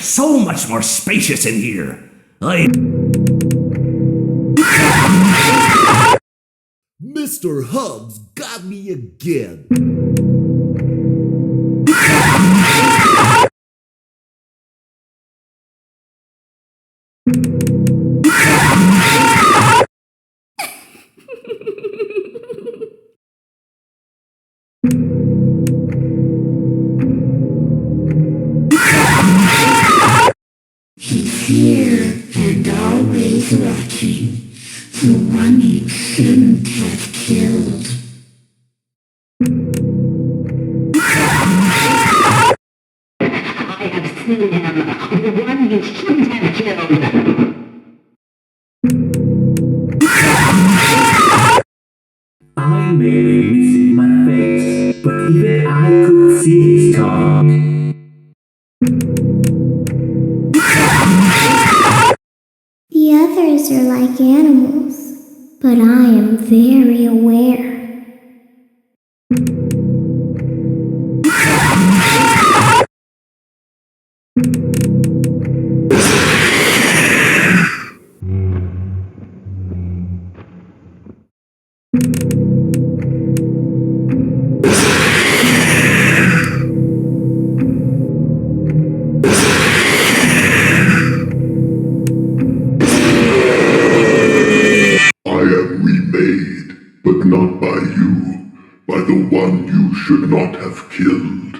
So much more spacious in here. Mr. Hubs got me again. He's here and always watching, the one you shouldn't have killed. I have seen him, the one you shouldn't have killed. I made a mess in my face, but even I could see his tongue. The others are like animals, but I am very aware. But not by you, by the one you should not have killed.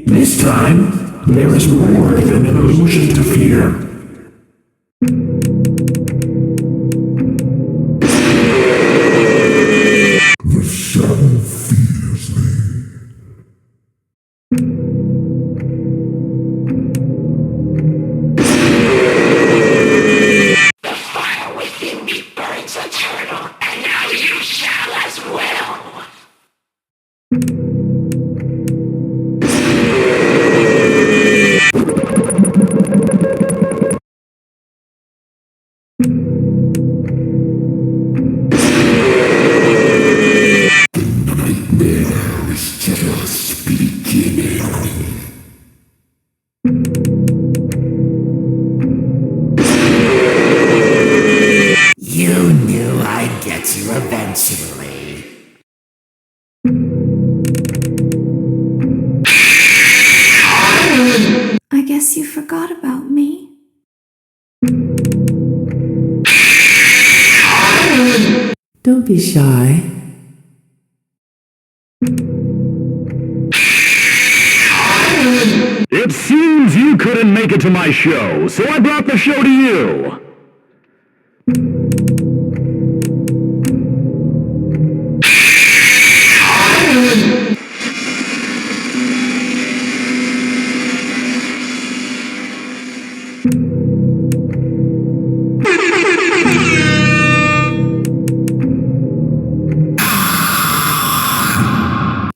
This time, there is more than an illusion to fear. The shadow fears me. The fire within me burns eternal, and now you shall as well. You knew I'd get you eventually. I guess you forgot about me. Don't be shy. It seems you couldn't make it to my show, so I brought the show to you.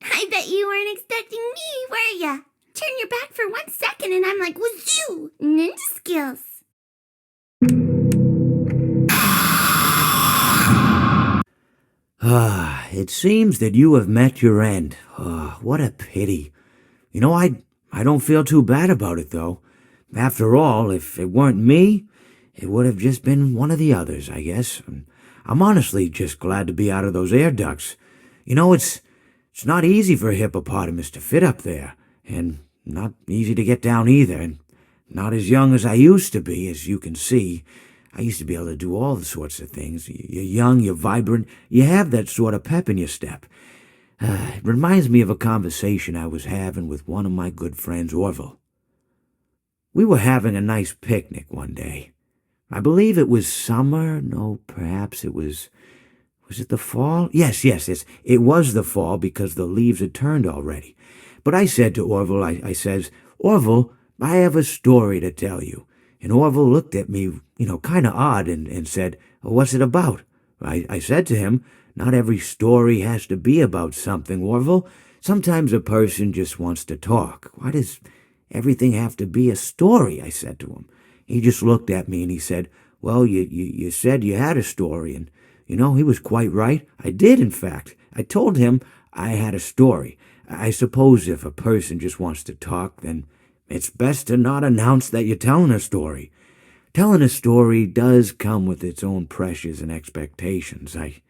I bet you weren't expecting me, were ya? Turn your back for 1 second and I'm like, wazoo! Ninja skills. It seems that you have met your end. What a pity. You know, I don't feel too bad about it, though. After all, if it weren't me, it would have just been one of the others, I guess. I'm honestly just glad to be out of those air ducts. You know, it's not easy for a hippopotamus to fit up there, and not easy to get down either, and not as young as I used to be, as you can see. I used to be able to do all the sorts of things. You're young, you're vibrant, you have that sort of pep in your step. It reminds me of a conversation I was having with one of my good friends, Orville. We were having a nice picnic one day. I believe it was summer. No, perhaps it was... Was it the fall? Yes. It was the fall because the leaves had turned already. But I said to Orville, I says, Orville, I have a story to tell you. And Orville looked at me, kind of odd and said, what's it about? I said to him, not every story has to be about something, Orville. Sometimes a person just wants to talk. Why does everything have to be a story? I said to him. He just looked at me and he said, well, you said you had a story. And, he was quite right. I did, in fact. I told him I had a story. I suppose if a person just wants to talk, then it's best to not announce that you're telling a story. Telling a story does come with its own pressures and expectations, I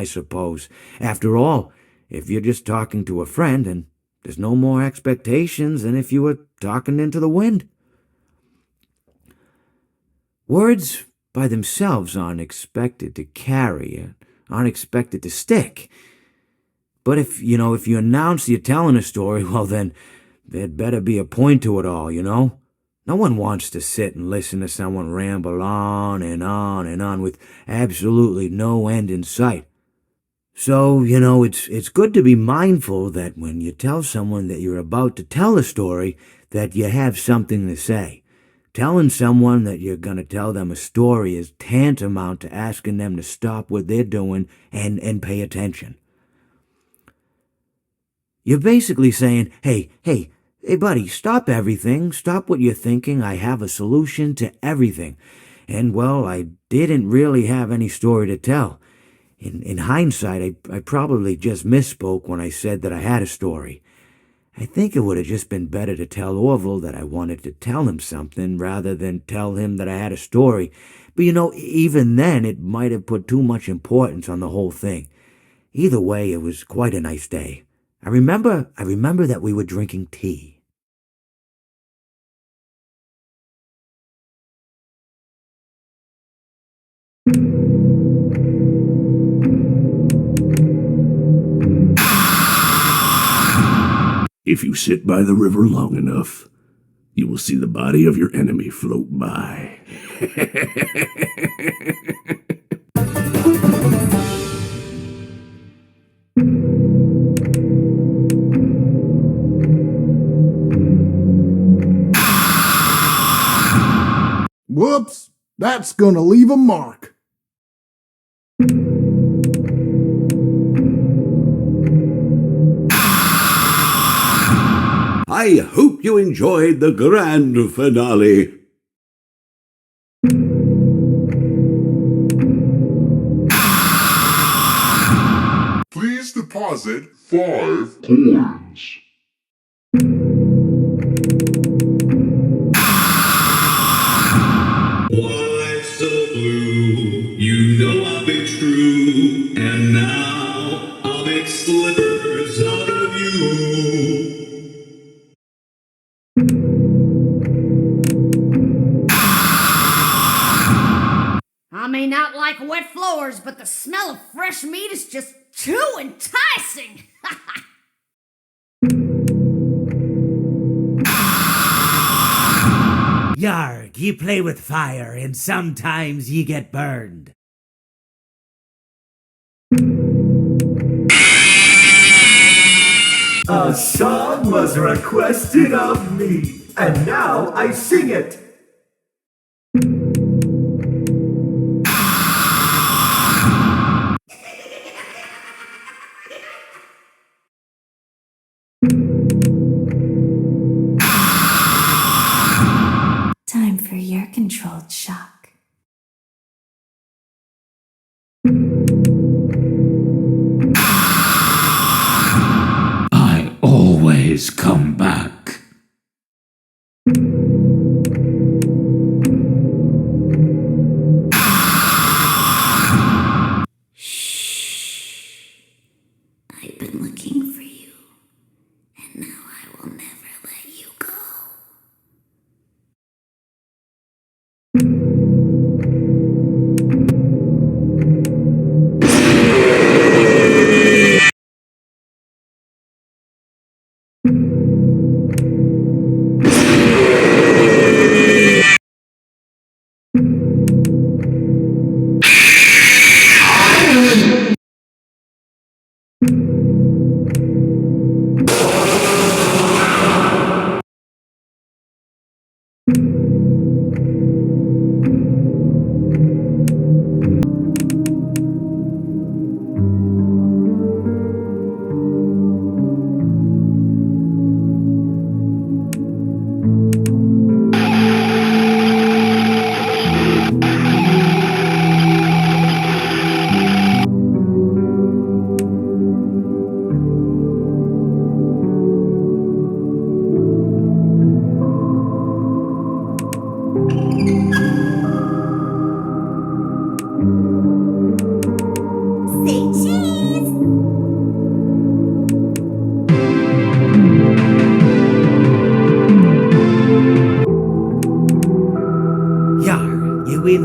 suppose. After all, if you're just talking to a friend, then there's no more expectations than if you were talking into the wind. Words by themselves aren't expected to carry, aren't expected to stick. But if you announce you're telling a story, well then, there'd better be a point to it all, No one wants to sit and listen to someone ramble on and on and on with absolutely no end in sight. So, it's good to be mindful that when you tell someone that you're about to tell a story, that you have something to say. Telling someone that you're going to tell them a story is tantamount to asking them to stop what they're doing and pay attention. You're basically saying, hey, buddy, stop everything. Stop what you're thinking. I have a solution to everything. And, well, I didn't really have any story to tell. In hindsight, I probably just misspoke when I said that I had a story. I think it would have just been better to tell Orville that I wanted to tell him something rather than tell him that I had a story. But, even then, it might have put too much importance on the whole thing. Either way, it was quite a nice day. I remember that we were drinking tea. If you sit by the river long enough, you will see the body of your enemy float by. Whoops, that's gonna leave a mark. I hope you enjoyed the grand finale. Please deposit 5 coins. Life's so blue, I'll be true, and now I'll make slippers out of you. I may not like wet floors, but the smell of fresh meat is just too enticing. Yarg, you play with fire, and sometimes you get burned. A song was requested of me, and now I sing it. Time for your controlled shock. I always come back. I've been looking for you, and now I will never let you go.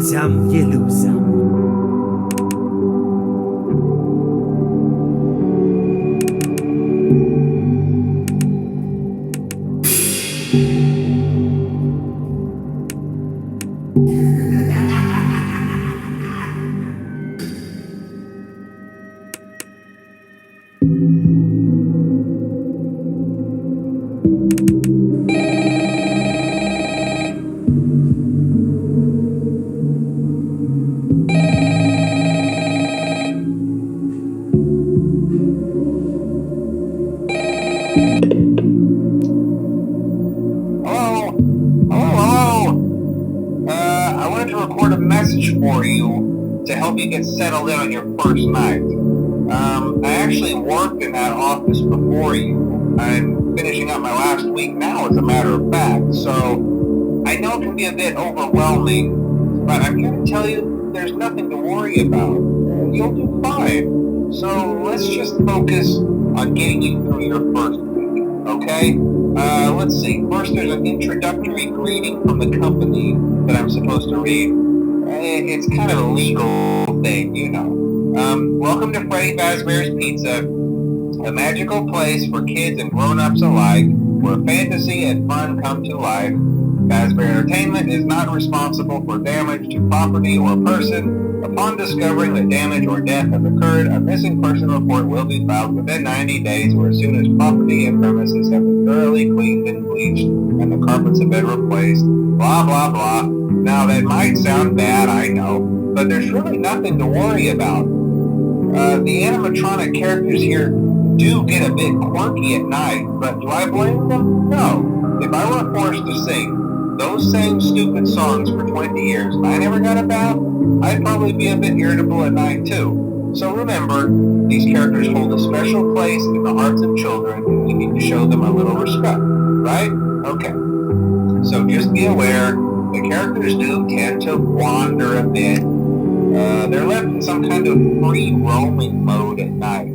win some, you lose some. For you to help you get settled in on your first night. I actually worked in that office before you. I'm finishing up my last week now, as a matter of fact, so I know it can be a bit overwhelming, but I'm here to tell you there's nothing to worry about. You'll do fine. So let's just focus on getting you through your first week, okay? Let's see. First, there's an introductory greeting from the company that I'm supposed to read. It's kind of a legal thing, you know. Welcome to Freddy Fazbear's Pizza, a magical place for kids and grown-ups alike, where fantasy and fun come to life. Fazbear Entertainment is not responsible for damage to property or person. Upon discovering that damage or death has occurred, a missing person report will be filed within 90 days or as soon as property and premises have been thoroughly cleaned and bleached and the carpets have been replaced. Blah, blah, blah. Now, that might sound bad, I know, but there's really nothing to worry about. The animatronic characters here do get a bit quirky at night, but do I blame them? No. If I were forced to sing those same stupid songs for 20 years and I never got a bath, I'd probably be a bit irritable at night too. So remember, these characters hold a special place in the hearts of children, and we need to show them a little respect, right? Okay. So just be aware, the characters do tend to wander a bit. They're left in some kind of free roaming mode at night.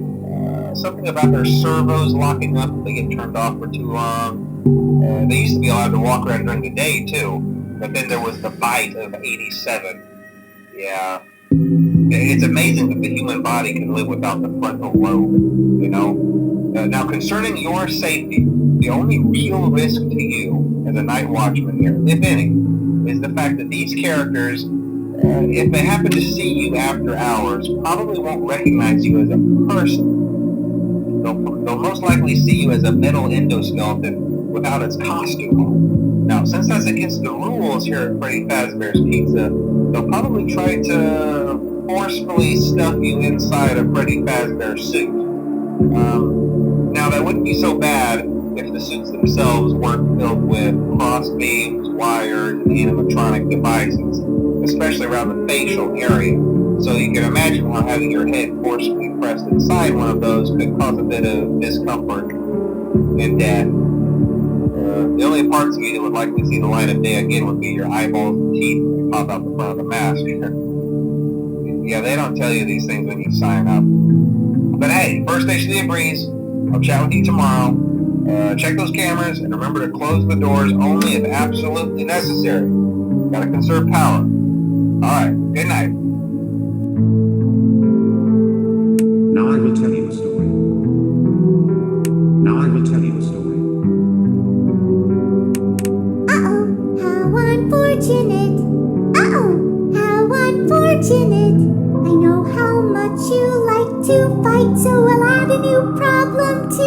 Something about their servos locking up if they get turned off for too long. They used to be allowed to walk around during the day too, but then there was the bite of 87. Yeah. It's amazing that the human body can live without the frontal lobe, you know? Now, concerning your safety, the only real risk to you as a night watchman here, if any, is the fact that these characters, if they happen to see you after hours, probably won't recognize you as a person. They'll most likely see you as a metal endoskeleton without its costume on. Now, since that's against the rules here at Freddy Fazbear's Pizza, they'll probably try to forcefully stuff you inside a Freddy Fazbear suit. Now, that wouldn't be so bad if the suits themselves weren't filled with cross beams, wires, and animatronic devices, especially around the facial area. So you can imagine how having your head forcefully pressed inside one of those could cause a bit of discomfort and death. The only parts of you that would likely see the light of day again would be your eyeballs and teeth when they pop out the front of the mask. Yeah, they don't tell you these things when you sign up. But hey, first station of the breeze. I'll chat with you tomorrow. Check those cameras and remember to close the doors only if absolutely necessary. Gotta conserve power. Alright, good night. Now I will tell you a story. Now I will tell you a story. Uh-oh, how unfortunate. Uh-oh, how unfortunate. I know how much you like to fight, so I'll add a new problem to